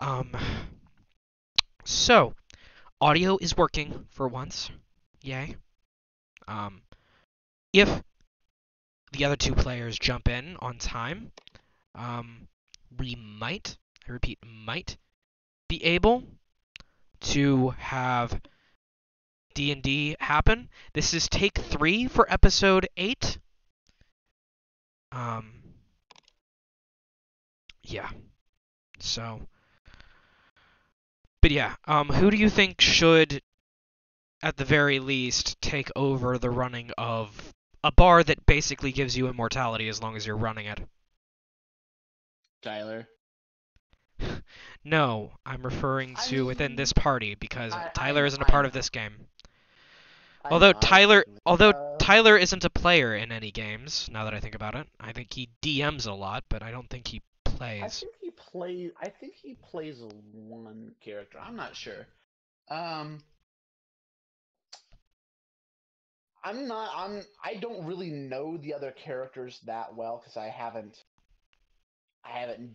Um, so audio is working for once. Yay. Um, if the other two players jump in on time, um, we might, I repeat, might be able to have D&D happen. This is take 3 for episode 8. Um, yeah. So, but yeah, who do you think should, at the very least, take over the running of a bar that basically gives you immortality as long as you're running it? Tyler. No, I'm referring I to within mean, this party because I Tyler know, isn't a I part of know, this game. I Although know. I was Tyler, kidding with you. although Tyler isn't a player in any games, now that I think about it, I think he DMs a lot, but I don't think he plays. I think he plays one character. I'm not sure. Um, I'm not. I don't really know the other characters that well because I haven't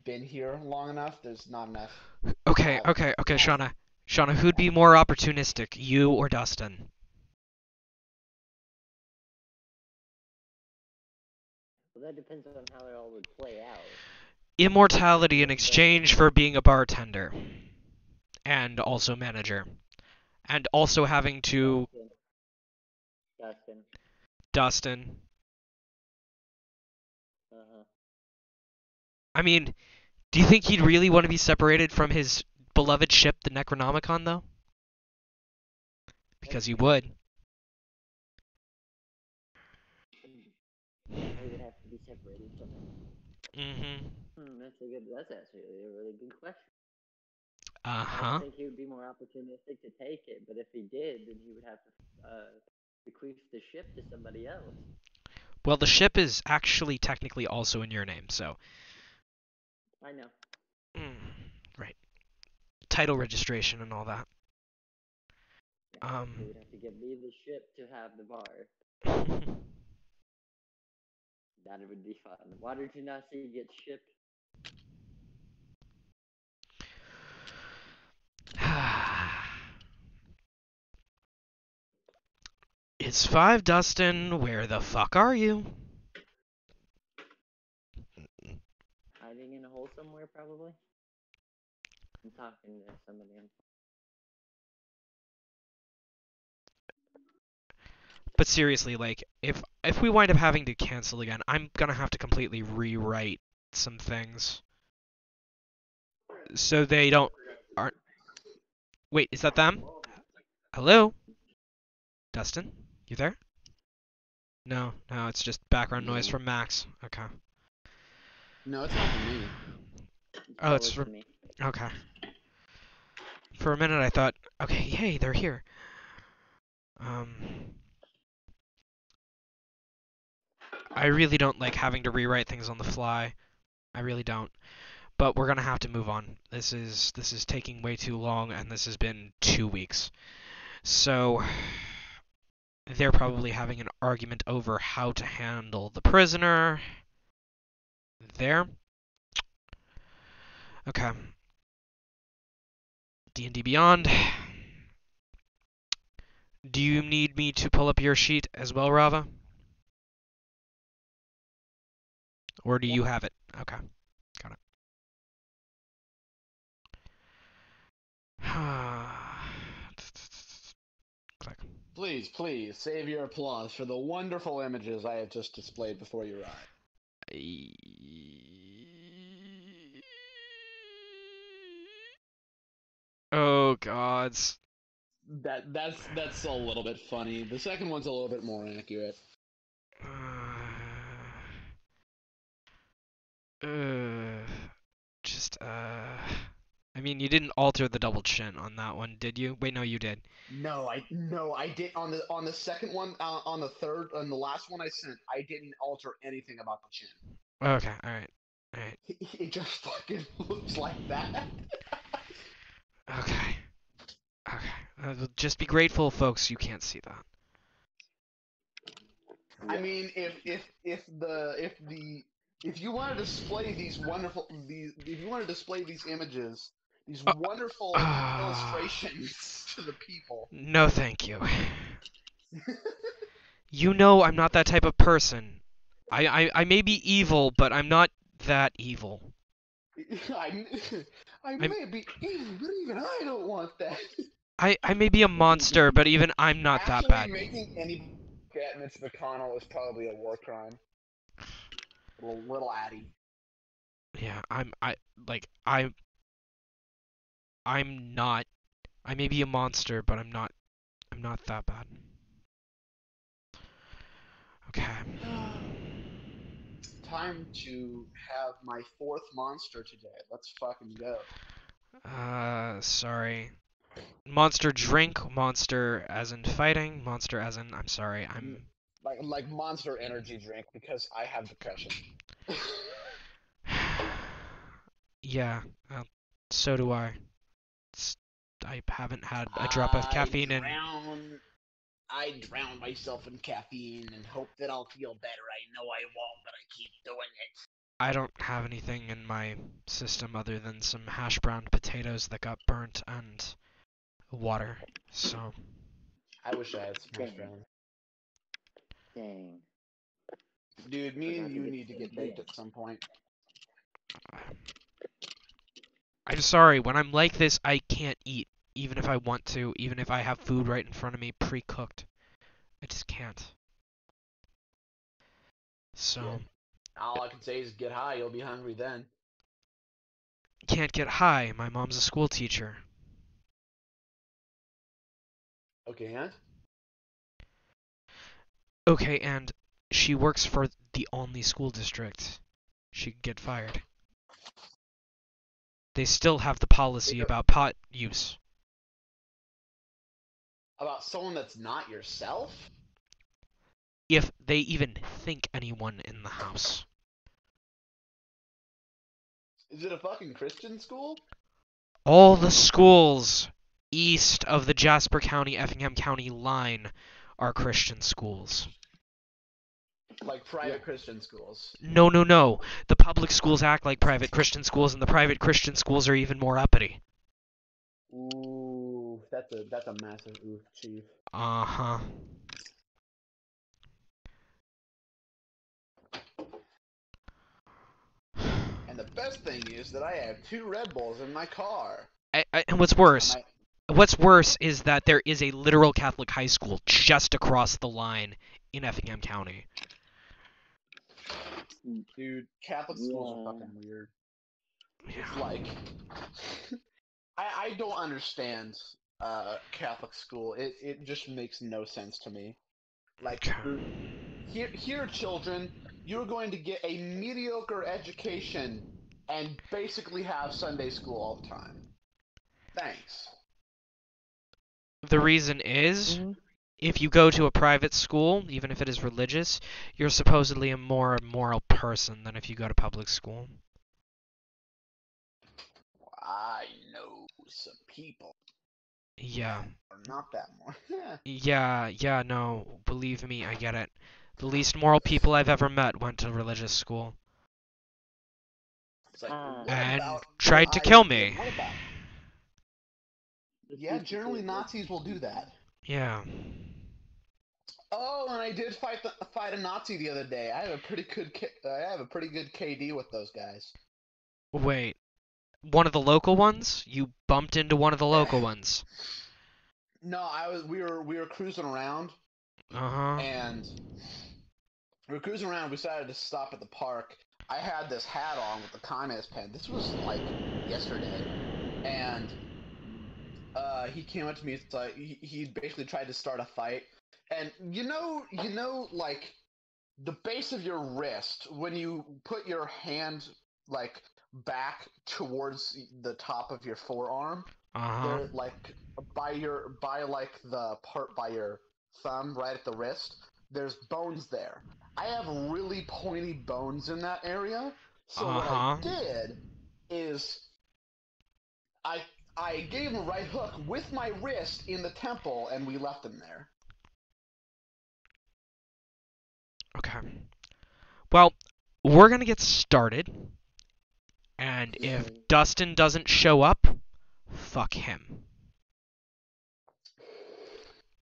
been here long enough. There's not enough. Okay, I've okay, okay, passed. Shauna. Shauna, who'd be more opportunistic, you or Dustin? Well, that depends on how it all would play out. Immortality in What the exchange for being a bartender and also manager, and also having to Dustin, Dustin. Dustin. Uh-huh. I mean, do you think he'd really want to be separated from his beloved ship, the Necronomicon, though? That's Because he true. would. Yeah, he would have to be separated from it. Mm-hmm. That's actually a really good question. I don't Uh-huh. think he would be more opportunistic to take it, but if he did, then he would have to bequeath the ship to somebody else. Well, the ship is actually technically also in your name, so. I know. Mm, right. Title registration and all that. Yeah. He Um. would have to give me the ship to have the bar. That would be fun. Water Genasi gets shipped. It's 5, Dustin. Where the fuck are you? Hiding in a hole somewhere, probably. I'm talking to somebody. But seriously, like, if we wind up having to cancel again, I'm gonna have to completely rewrite some things so they don't aren't. Wait, is that them? Hello, Dustin? You there? No, no, it's just background noise No, from Max. Okay. no, it's not for me. Oh, So it's it's from. me. Okay. For a minute, I thought, okay, hey, they're here. Um, I really don't like having to rewrite things on the fly. I really don't. But we're gonna have to move on. This is taking way too long, and this has been 2 weeks. So they're probably having an argument over how to handle the prisoner. There. Okay. D&D Beyond. Do you need me to pull up your sheet as well, Rava? Or do Yeah. you have it? Okay. Got it. Click. Please, please save your applause for the wonderful images I have just displayed before your eyes. Oh gods. That's a little bit funny. The second one's a little bit more accurate. Uh, just I mean, you didn't alter the double chin on that one, did you? Wait, no, you did. No, I did on the second one, on the third, on the last one I sent. I didn't alter anything about the chin. Okay, all right, all right, It just fucking looks like that. okay, okay. Just be grateful, folks. You can't see that. I mean, if you want to display these if you want to display these images these Uh, wonderful illustrations to the people. no, thank you. You know I'm not that type of person. I may be evil, but I'm not that evil. I, I I'm may be evil, but even I don't want that. I may be a monster, but even I'm not that Actually, bad. making anybody look at Mitch McConnell is probably a war crime. Little Addy. Yeah, I'm not. I may be a monster, but I'm not that bad. Okay. Time to have my fourth monster today. Let's fucking go. Sorry. Monster drink, monster as in fighting, monster as in I'm sorry, I'm Like Monster Energy drink because I have depression. yeah, so do I. It's, I haven't had a drop of I caffeine in drown. I drown myself in caffeine and hope that I'll feel better. I know I won't, but I keep doing it. I don't have anything in my system other than some hash brown potatoes that got burnt and water. So, I wish I had some hash Dang. brown. Dang. Dude, me and Forgot to you get need to some get baked at some point. I'm sorry, when I'm like this, I can't eat, even if I want to, even if I have food right in front of me pre-cooked. I just can't. So, All I can say is get high. You'll be hungry then. can't get high. My mom's a school teacher. Okay, and? Okay, and she works for the only school district. She could get fired. They still have the policy about pot use. About someone that's not yourself? If they even think anyone in the house. Is it a fucking Christian school? All the schools east of the Jasper County, Effingham County line are Christian schools. Like private Christian schools? No, no, no. The public schools act like private Christian schools, and the private Christian schools are even more uppity. Ooh, that's a massive oof, chief. Uh-huh. And the best thing is that I have 2 Red Bulls in my car. And what's worse, what's worse is that there is a literal Catholic high school just across the line in Effingham County. Dude, Catholic schools are fucking weird. It's like I don't understand Catholic school. It just makes no sense to me. Like here children, you're going to get a mediocre education and basically have Sunday school all the time. Thanks. The reason is, Mm-hmm. if you go to a private school, even if it is religious, you're supposedly a more moral person than if you go to public school. I know some people. Yeah. Or not that more. Yeah, no, believe me, I get it. The least moral people I've ever met went to religious school. It's like, what And about tried to kill me. what about? Yeah, generally Nazis will do that. Yeah. Oh, and I did fight a Nazi the other day. I have a pretty good KD with those guys. Wait, one of the local ones? You bumped into one of the local ones. No, we were cruising around Uh-huh. and we were cruising around. We decided to stop at the park. I had this hat on with the communist pen. This was like yesterday, and he came up to me. It's like he basically tried to start a fight, and like the base of your wrist when you put your hand like back towards the top of your forearm. Uh-huh. They're like by like the part by your thumb right at the wrist. There's bones there. I have really pointy bones in that area. So what I Uh-huh. did is I I gave him a right hook with my wrist in the temple, and we left him there. Okay. Well, we're gonna get started. And if Dustin doesn't show up, fuck him.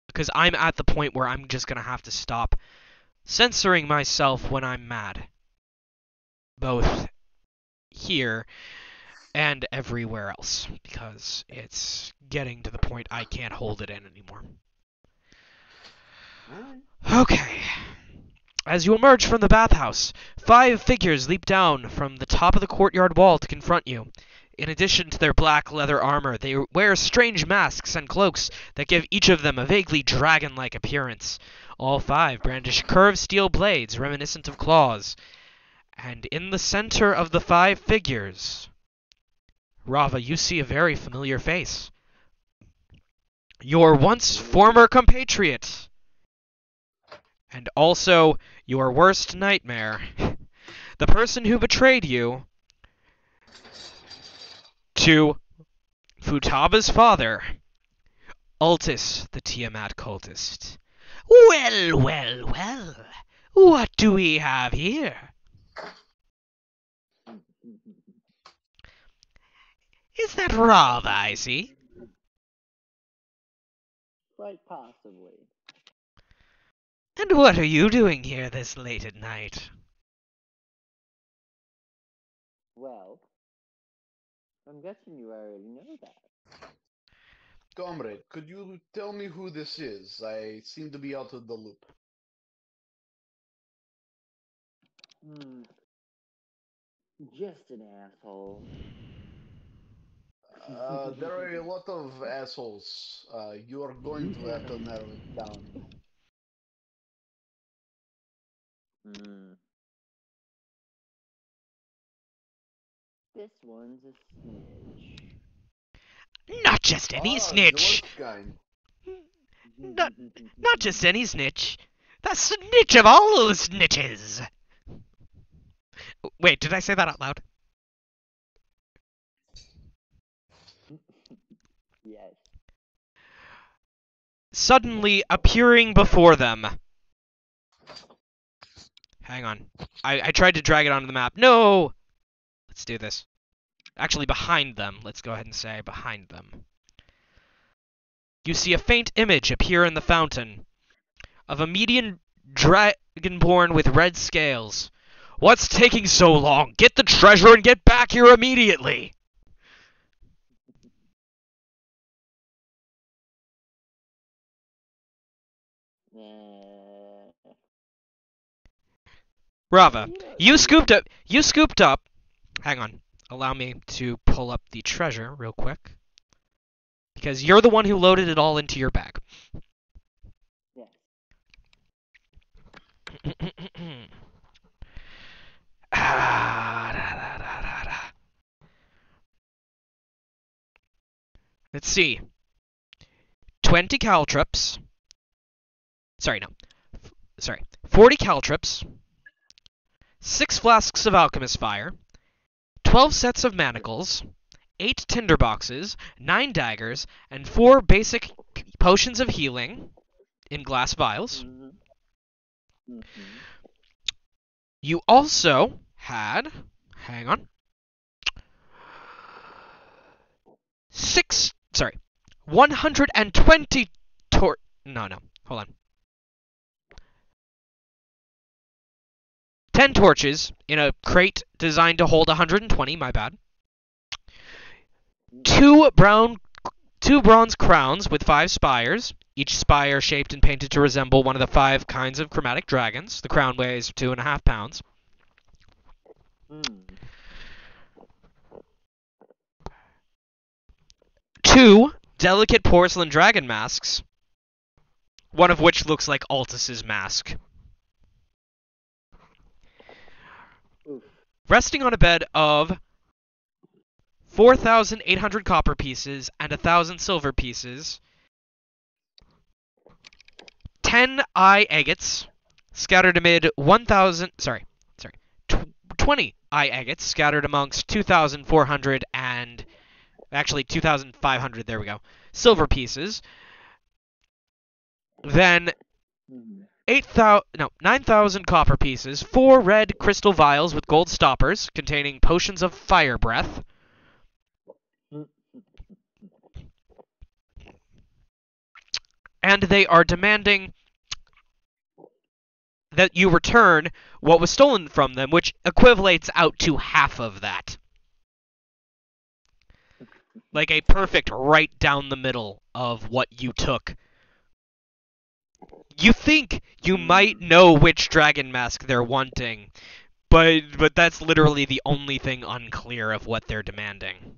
Because I'm at the point where I'm just gonna have to stop censoring myself when I'm mad. Both here and everywhere else. Because it's getting to the point I can't hold it in anymore. Okay. As you emerge from the bathhouse, 5 figures leap down from the top of the courtyard wall to confront you. In addition to their black leather armor, they wear strange masks and cloaks that give each of them a vaguely dragon-like appearance. All 5 brandish curved steel blades reminiscent of claws. And in the center of the 5 figures, Rava, you see a very familiar face. Your once former compatriot. And also your worst nightmare. The person who betrayed you to Futaba's father, Altus, the Tiamat cultist. Well, well, well. What do we have here? Is that Rava I see? Quite possibly. And what are you doing here this late at night? Well, I'm guessing you already know that. Comrade, could you tell me who this is? I seem to be out of the loop. Just an asshole. There are a lot of assholes. You are going to have to narrow it down. This one's a snitch. Not just any snitch! The worst kind. Not just any snitch. The snitch of all snitches! Wait, did I say that out loud? Yes. Suddenly appearing before them. Hang on. I tried to drag it onto the map. No! Let's do this. Actually, behind them. Let's go ahead and say behind them. You see a faint image appear in the fountain of a median dragonborn with red scales. What's taking so long? Get the treasure and get back here immediately! Rava, you scooped up. Hang on. Allow me to pull up the treasure real quick. Because you're the one who loaded it all into your bag. Yes. Let's see. 20 caltrops. Sorry, no. 40 caltrops. 6 flasks of alchemist fire. 12 sets of manacles. 8 tinderboxes. 9 daggers. And 4 basic potions of healing in glass vials. You also had... Hang on. 120 No, hold on. 10 torches in a crate designed to hold 120, my bad. 2 bronze crowns with 5 spires, each spire shaped and painted to resemble one of the 5 kinds of chromatic dragons. The crown weighs 2.5 pounds. 2 delicate porcelain dragon masks, one of which looks like Altus's mask. Resting on a bed of 4,800 copper pieces and 1,000 silver pieces, 10 eye agates scattered amid 20 eye agates scattered amongst 2,400 and... Actually, 2,500, there we go. Silver pieces. Then 9,000 copper pieces, 4 red crystal vials with gold stoppers containing potions of fire breath, and they are demanding that you return what was stolen from them, which equivalates out to half of that. Like a perfect right down the middle of what you took. You think you might know which dragon mask they're wanting, but that's literally the only thing unclear of what they're demanding.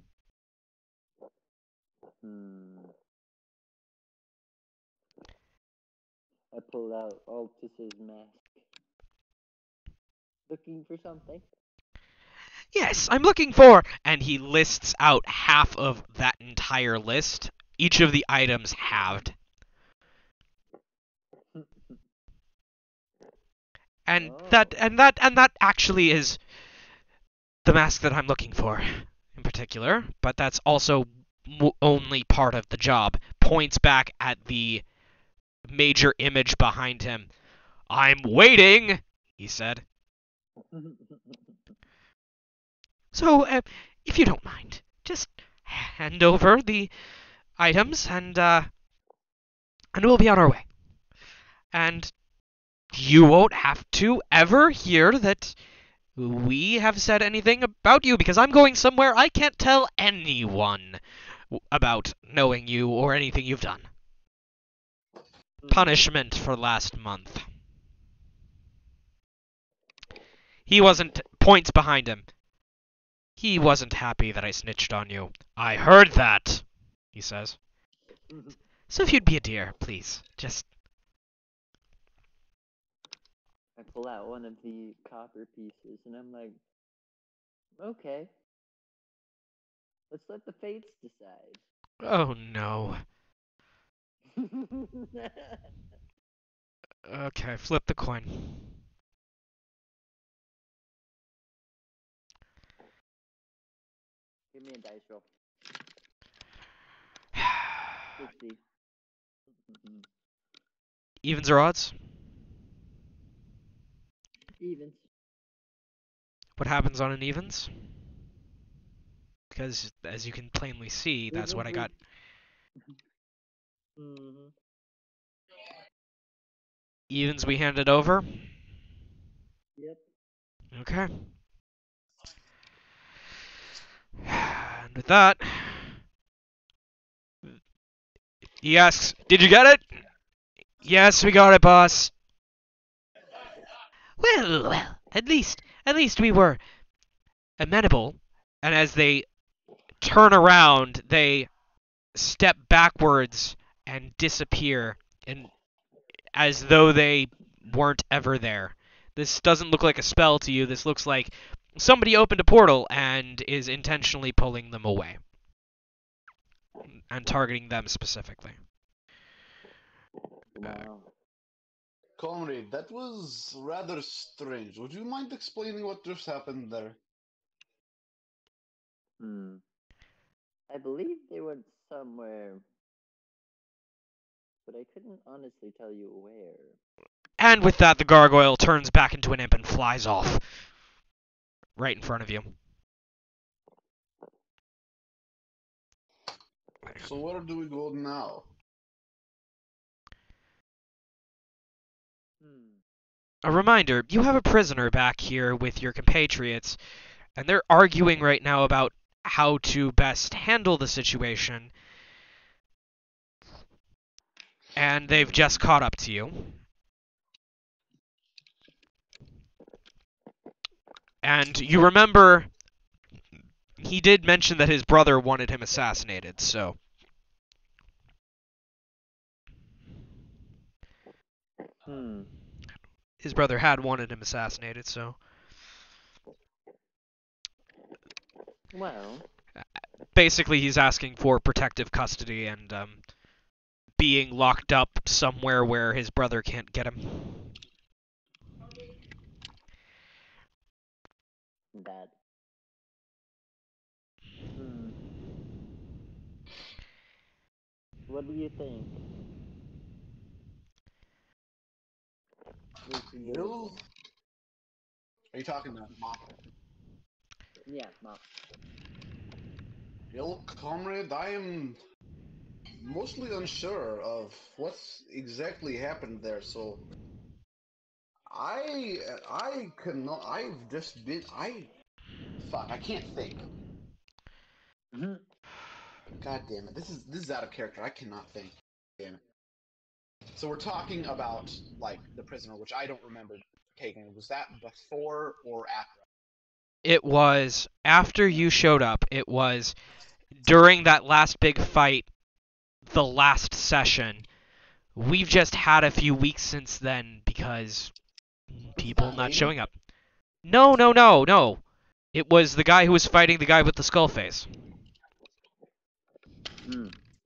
I pulled out Altus's mask. Looking for something? Yes, I'm looking for... And he lists out half of that entire list, each of the items halved. And that actually is the mask that I'm looking for in particular, but that's also only part of the job. Points back at the major image behind him. I'm waiting, he said. So, if you don't mind, just hand over the items and we'll be on our way. And you won't have to ever hear that we have said anything about you, because I'm going somewhere I can't tell anyone about knowing you or anything you've done. Punishment for last month. He wasn't... Points behind him. He wasn't happy that I snitched on you. I heard that, he says. So if you'd be a dear, please, just... I pull out one of the copper pieces and I'm like, okay. Let's let the fates decide. Oh no. Okay, flip the coin. Give me a dice roll. 60. Evens or odds? Evens. What happens on an evens? Because, as you can plainly see, that's what I got. Evens we handed over? Yep. Okay. And with that, he asks, "Did you get it?" "Yes, we got it, boss." Well, at least we were amenable. And as they turn around, they step backwards and disappear, and as though they weren't ever there. This doesn't look like a spell to you. This looks like somebody opened a portal and is intentionally pulling them away and targeting them specifically. Wow. Comrade, that was rather strange. Would you mind explaining what just happened there? I believe they went somewhere, but I couldn't honestly tell you where. And with that, the gargoyle turns back into an imp and flies off. Right in front of you. So where do we go now? A reminder, you have a prisoner back here with your compatriots, and they're arguing right now about how to best handle the situation. And they've just caught up to you. And you remember, he did mention that his brother wanted him assassinated, so... His brother had wanted him assassinated, so... Well... Basically, he's asking for protective custody and, being locked up somewhere where his brother can't get him. Bad. What do you think? You? Are you talking to Mom? Yeah, Mom. Comrade, I am mostly unsure of what's exactly happened there. So I cannot. I've just been. Fuck. I can't think. God damn it. This is out of character. I cannot think. Damn it. So we're talking about like the prisoner, which I don't remember taking. Was that before or after? It was after you showed up. It was during that last big fight, the last session. We've just had a few weeks since then because Was people that not lady? showing up. No, no, no, no. It was the guy who was fighting the guy with the skull face.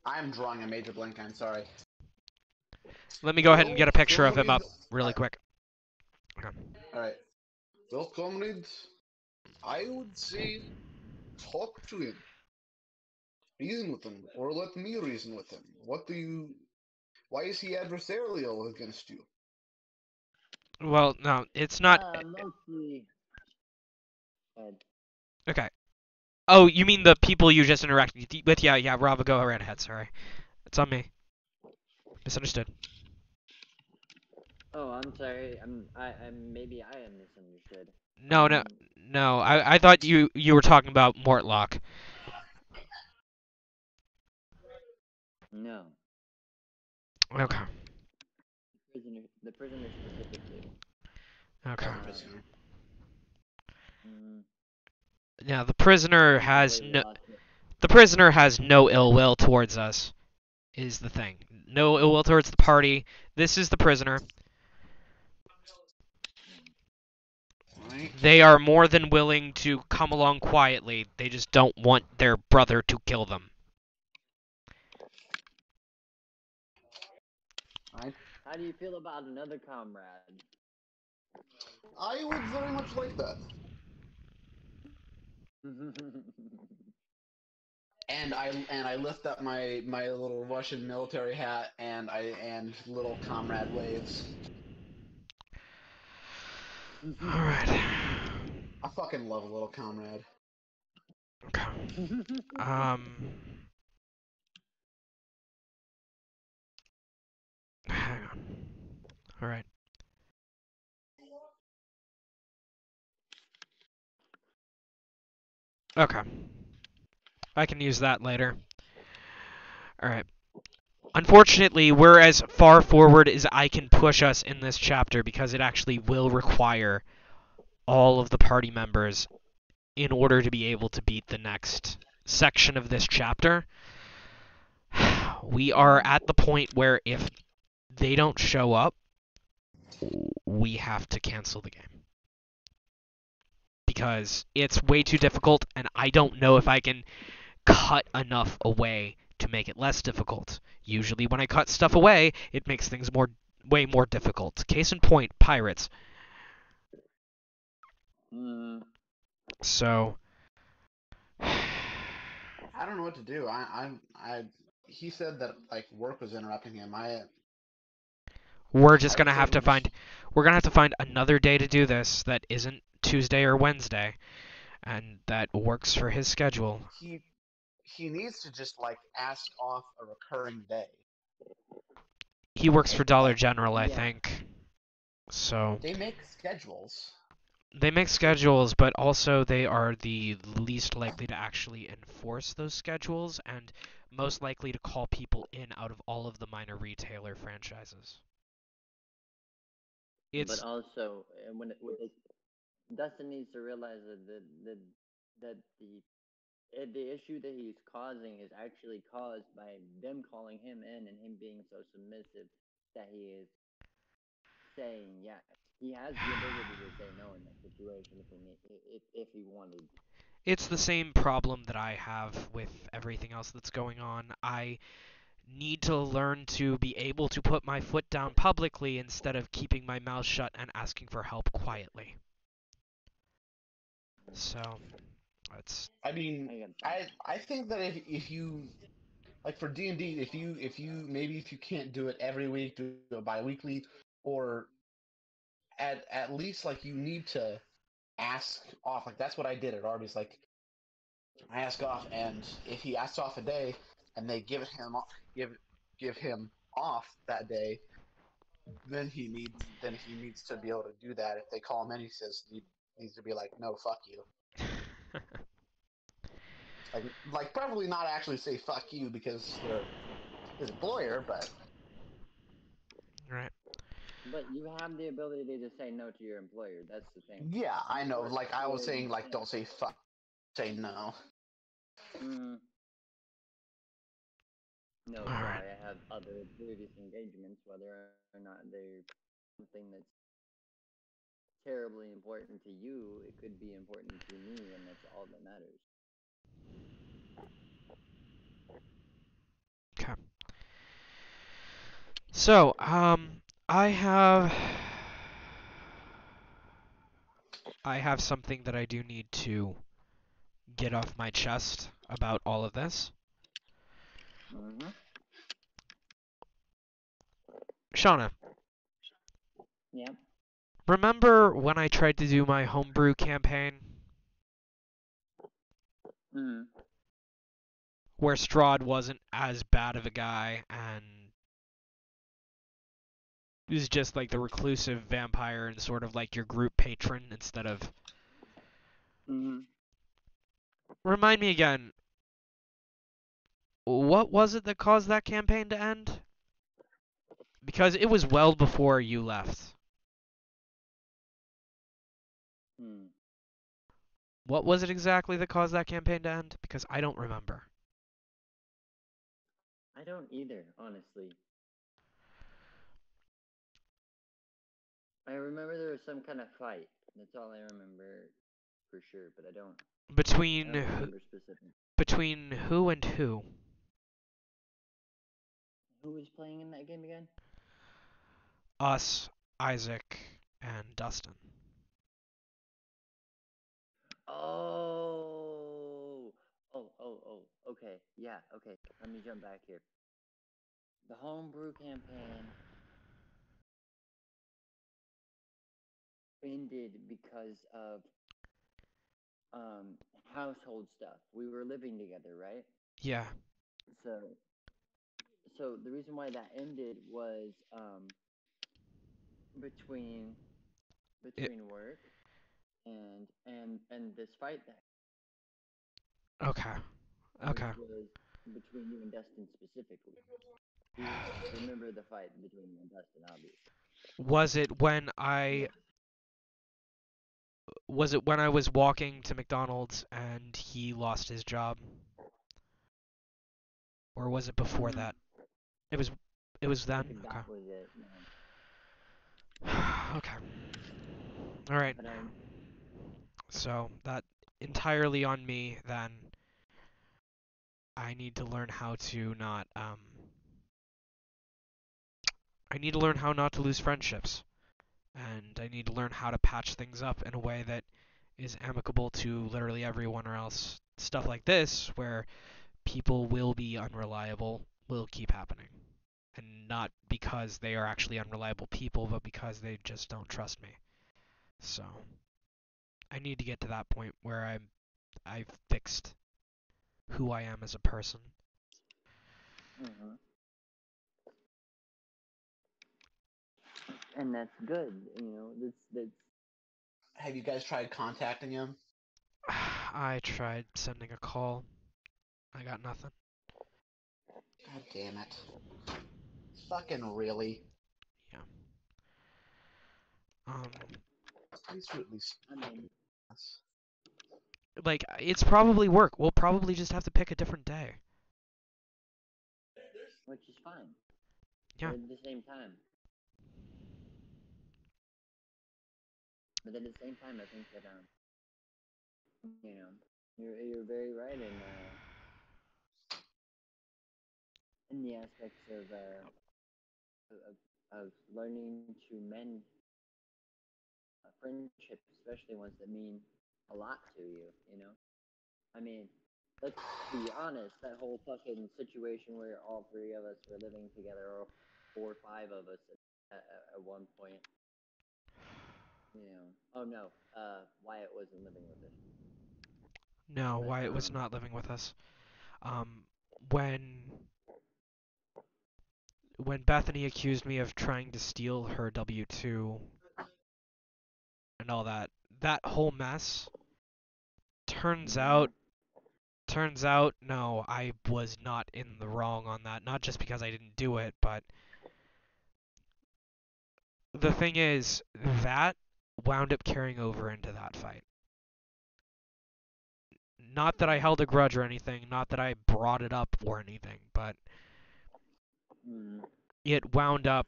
I'm drawing a major blank. I'm sorry. Let me go ahead and get Well, a picture of him up comrades. really quick. Okay. All right. Well, comrades, I would say talk to him, reason with him, or let me reason with him. What do you? Why is he adversarial against you? Well, no, it's not. Mostly. Okay. Oh, you mean the people you just interacted with? Yeah, yeah, Rava, go right ahead. Sorry. It's on me. Misunderstood. Oh, I'm sorry. Maybe I am misunderstood. No, no, no. I thought you were talking about Mortlock. No, Okay. the prisoner specifically. Okay. Yeah, the prisoner. Mm, Now the I prisoner am has completely no lost. the prisoner has no ill will towards us. Is the thing. No ill will towards the party. This is the prisoner. Right. They are more than willing to come along quietly. They just don't want their brother to kill them. Right. How do you feel about another comrade? I would very much like that. And I lift up my little Russian military hat and little comrade waves. All right. I fucking love a little comrade. Okay. Um. Hang on. All right. Okay. I can use that later. All right. Unfortunately, we're as far forward as I can push us in this chapter because it actually will require all of the party members in order to be able to beat the next section of this chapter. We are at the point where if they don't show up, we have to cancel the game. Because it's way too difficult, and I don't know if I can cut enough away to make it less difficult. Usually when I cut stuff away, it makes things way more difficult. Case in point, pirates. So I don't know what to do. I he said that like work was interrupting him. we're just I would gonna say have to find another day to do this that isn't Tuesday or Wednesday, and that works for his schedule. he needs to just like ask off a recurring day. He works for Dollar Like General, I Yeah. think. So they make schedules. they make schedules, but also they are the least likely to actually enforce those schedules and most likely to call people in out of all of the minor retailer franchises. But It's also, Dustin needs to realize that the issue that he's causing is actually caused by them calling him in and him being so submissive that he is saying yes. He has the ability to say no in that situation if he wanted. it's the same problem that I have with everything else that's going on. I need to learn to be able to put my foot down publicly instead of keeping my mouth shut and asking for help quietly. So, that's I mean, I get I think that if you like for D&D, if you maybe if you can't do it every week, do it bi-weekly, or at least like you need to ask off. Like that's what I did at Arby's. Like I ask off, and if he asks off a day, and they give him off that day, then he needs to be able to do that. If they call him in, he needs to be like, no, fuck you. Like probably not actually say fuck you because they're his employer, but Right. But you have the ability to say no to your employer. That's the thing. yeah, I You know. work Like I was where saying, you like can. don't say fuck, say no. Mm, no, All right. sorry, I have other previous engagements, whether or not they're something that's terribly important to you, it could be important to me, and that's all that matters. Okay. So, I have something that I do need to get off my chest about all of this. Mm-hmm. Shauna, Yep. remember when I tried to do my homebrew campaign Mm-hmm. where Strahd wasn't as bad of a guy and he was just like the reclusive vampire and sort of like your group patron instead of... Mm-hmm. Remind me again, what was it that caused that campaign to end? Because it was well before you left. Hmm. What was it exactly that caused that campaign to end? Because I don't remember. I don't either, honestly. I remember there was some kind of fight. That's all I remember for sure, but I Between don't remember specifics. between who and who? Who was playing in that game again? Us, Isaac, and Dustin. Oh, okay, yeah, okay. Let me jump back here. The homebrew campaign ended because of um household stuff. We were living together, right? Yeah. So, so the reason why that ended was between It, work and this fight that okay. which Okay. was between you and Dustin specifically. You remember the fight between you and Dustin, obviously. Was it when Yeah. I was walking to McDonald's and he lost his job? Or was it before Mm, that? It was it was I then? think Okay. that was it. Yeah. Okay. All right. But So, that entirely on me then. I need to learn how to not I need to learn how not to lose friendships. And I need to learn how to patch things up in a way that is amicable to literally everyone, or else stuff like this, where people will be unreliable, will keep happening. And not because they are actually unreliable people, but because they just don't trust me. So, I need to get to that point where I've fixed who I am as a person. hmm and that's good. That's Have you guys tried contacting him? I tried sending a call. I got nothing. God damn it! Fucking really? Yeah. Um, Please do at least. I mean, like it's probably work. We'll probably just have to pick a different day. which is fine. Yeah. But at the same time, I think that you know, you're very right in the aspects of learning to mend friendships, especially ones that mean a lot to you. I mean, let's be honest. That whole fucking situation where all three of us were living together, or four or five of us at one point. Oh no, Wyatt wasn't living with us. No, But Wyatt was not living with us. Um, when Bethany accused me of trying to steal her W-2 and all that, that whole mess, turns out no, I was not in the wrong on that. Not just because I didn't do it, but the thing is, that wound up carrying over into that fight. Not that I held a grudge or anything, not that I brought it up or anything, but it wound up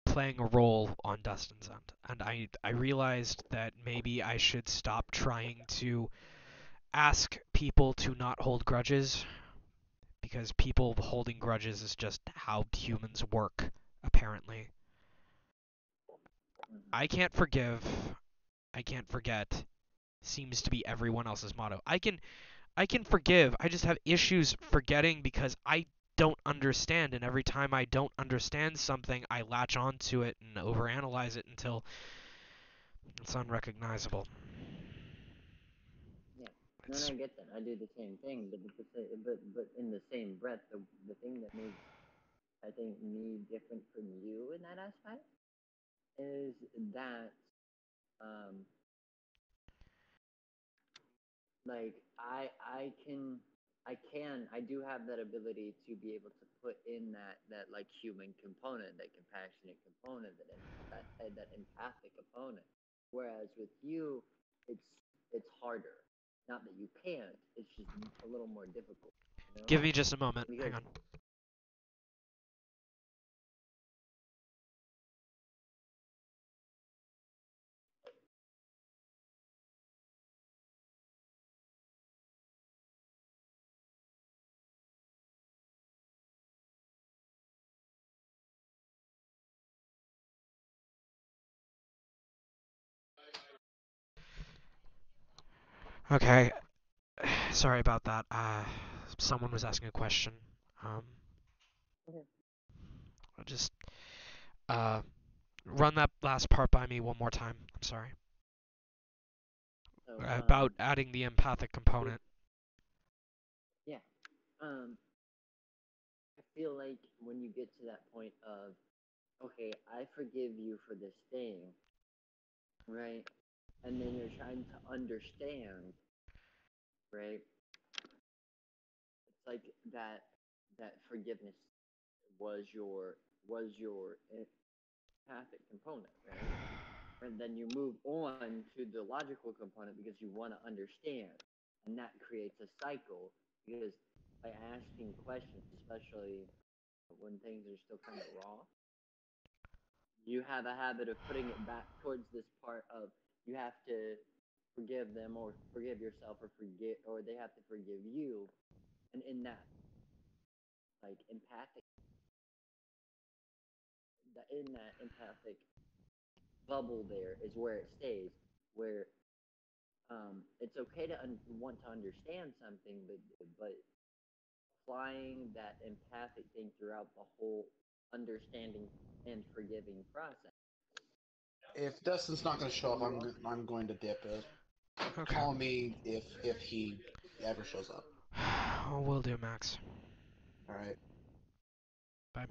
playing a role on Dustin's end. And I realized that maybe I should stop trying to ask people to not hold grudges, because people holding grudges is just how humans work, apparently. I can't forgive, I can't forget, seems to be everyone else's motto. I can forgive, I just have issues forgetting because I don't understand, and every time I don't understand something, I latch onto it and overanalyze it until it's unrecognizable. Yeah. No, I get that. I do the same thing, but in the same breath, the thing that makes, I think, me different from you in that aspect is that um, like I do have that ability to be able to put in that like human component, that compassionate component, that empathic component. Whereas with you, it's harder. Not that you can't, it's just a little more difficult. You know? Give me just a moment. Because Hang on. Okay. Sorry about that. Someone was asking a question. Um, okay. I'll just uh, run that last part by me one more time. I'm sorry. So About adding the empathic component. yeah. I feel like when you get to that point of, okay, I forgive you for this thing, right? And then you're trying to understand, right? It's like that forgiveness was your empathic component, right? And then you move on to the logical component because you want to understand, and that creates a cycle because by asking questions, especially when things are still kind of raw, you have a habit of putting it back towards this part of you have to forgive them or forgive yourself or forget or they have to forgive you, and in that like empathic in that empathic bubble there is where it stays, where it's okay to want to understand something, but applying that empathic thing throughout the whole understanding and forgiving process. If Dustin's not going to show up, I'm going to dip it. Okay. Call me if he ever shows up. Will do, Max. All right. Bye.